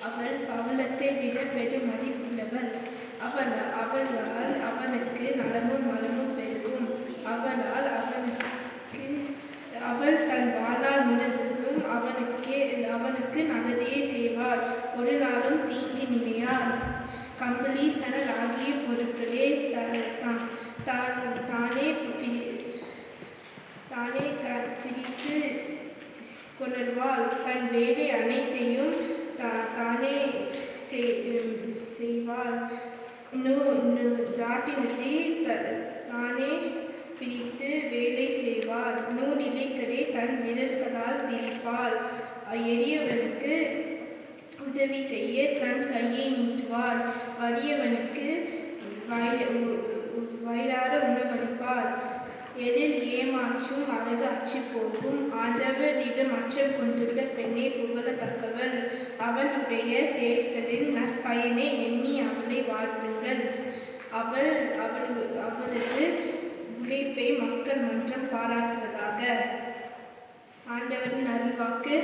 அவள் பவளத்தை விட பெரும் மதிப்புள்ளவள். அவளால் அவனுக்கு நலமும் வளமும் பெருகும். அவள் தன் வாழ்நாள் முழுவதும் அவனுக்கு நல்லதையே செய்வாள். ஒரு நாளும் தீங்கு நினையாள். கம்பளி சணல் ஆகிய பொருட்களே தானே பிரித்து கொணர்வாள். தன் வேலை அனைத்தையும் தானே செய்வாள். ராட்டினத்தை தானே பிரித்து வேலை செய்வாள். நூலிலைகளை தன் விரல்களால் திரிப்பாள். எளியவனுக்கு உதவி செய்ய தன் கையை நீட்டுவாள். வறியவனுக்கு வயிறார உணவளிப்பாள். எதில் ஏமாற்றும் அழகு அச்சு போகும். ஆண்டவரிடம் அச்சம் கொண்டுள்ள பெண்ணை புகழத்தக்கவள். அவளுடைய செயல்களின் நற்பயனை எண்ணி அவளை வாழ்த்துங்கள். அவளது உழைப்பை மக்கள் மன்றம் பாராட்டுவதாக. ஆண்டவரின் அருள்வாக்கு.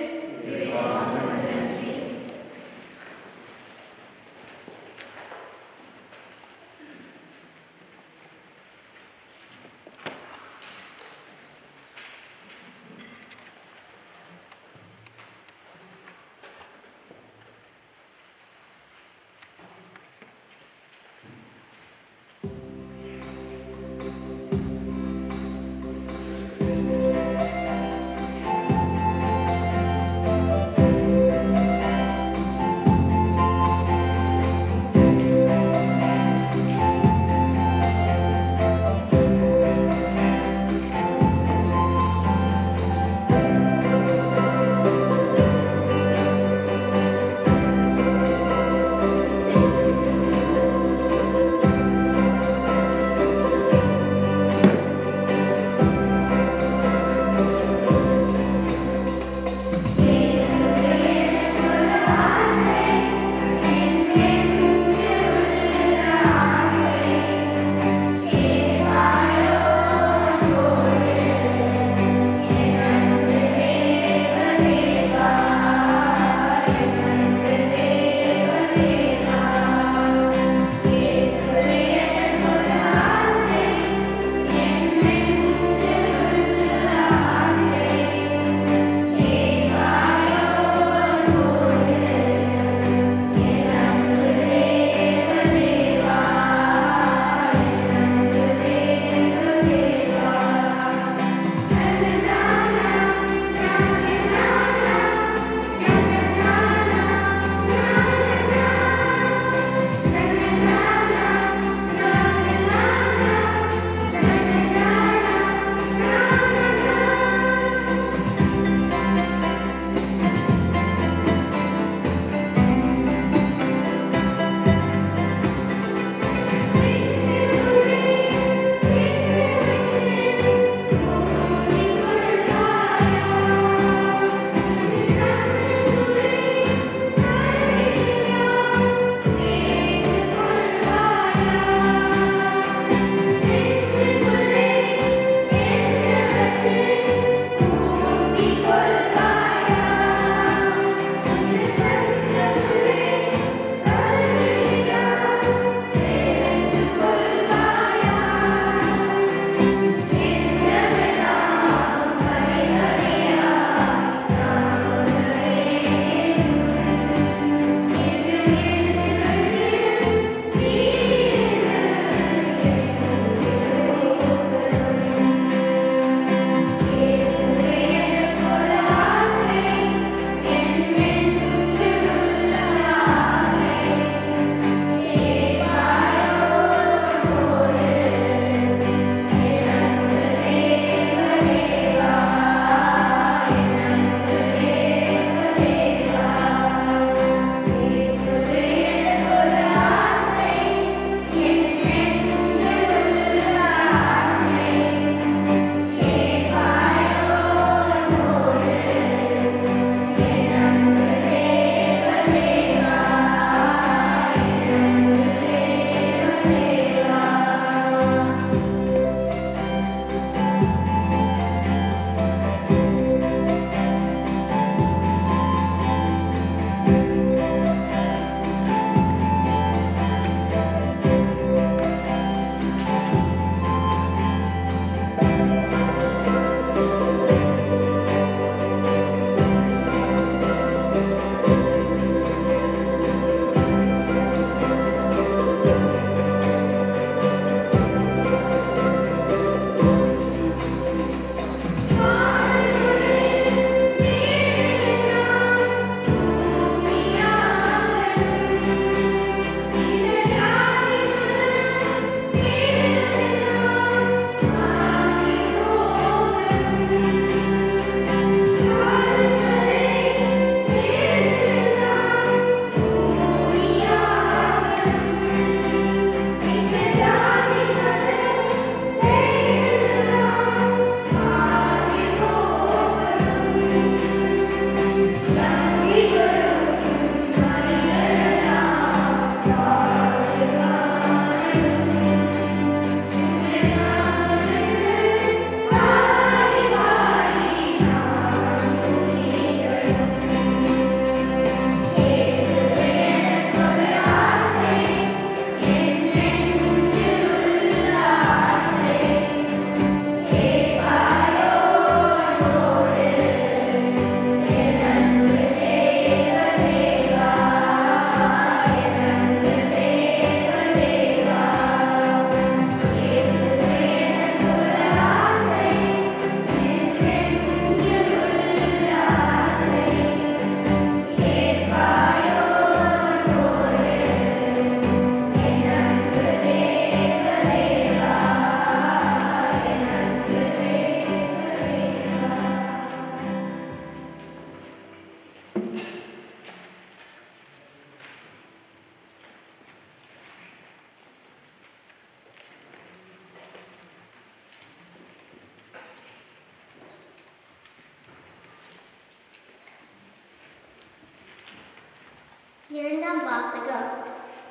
இரண்டாம் வாசகம்.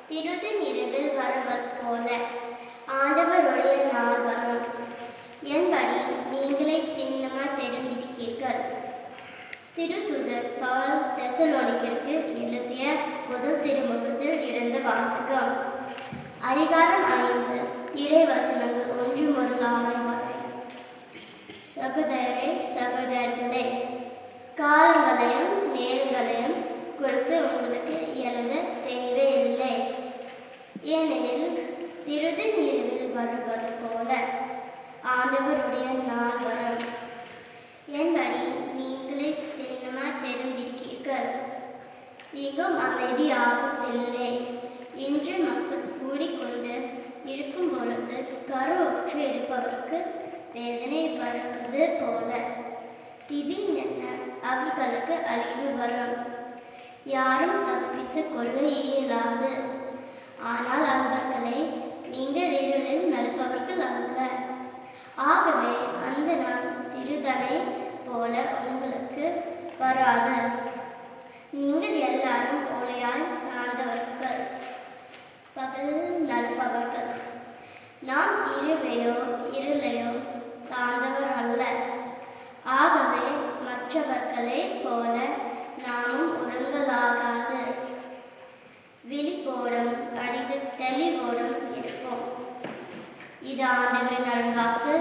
திருது நிறவில் வருவது போல ஆண்டவருடைய நாள் வரும் என்படி நீங்களே திண்ணமாய் தெரிந்திருக்கிறீர்கள். திருத்தூதர் பவுல் தெசலோனிக்கருக்கு எழுதிய முதல் திருமுகத்தில் இருந்த வாசகம். அதிகாரம் 5 இறைவசனங்கள் 1 முதல் 6 வரை. சகோதரரே சகோதரர்களே, காலங்களையும் நேரங்களையும் குறித்து உங்களுக்கு எழுத தேவையில்லை. ஏனெனில் திருது நிறவில் வருவது போல ஆண்டவருடைய நாள் வரும் என்படி நீங்களே திண்ணமாய் தெரிந்திருக்கிறீர்கள். இங்கும் அமைதி ஆபத்தில்லை. இன்று மக்கள் கூடிக்கொண்டு இருக்கும் பொழுது கருவுற்று இருப்பவருக்கு வேதனை வருவது போல திடீரென அவர்களுக்கு அழிவு வரும். யாரும் தப்பித்து கொள்ள இயலாது. ஆனால் அவர்களை நீங்கள் இருளில் நடப்பவர்கள் அல்ல. ஆகவே அந்த நாள் திருதனை போல உங்களுக்கு வராது. நீங்கள் எல்லாரும் ஒளியாய் சார்ந்தவர்கள், பகல் நடப்பவர்கள். நாம் இருளையோ சார்ந்தவர் அல்ல. ஆகவே மற்றவர்களே போல நாமும் உறங்கலாகாது. விழிப்போடும் தெளிவோடும் இருப்போம். இது ஆண்டவரின் அருள்வாக்கு.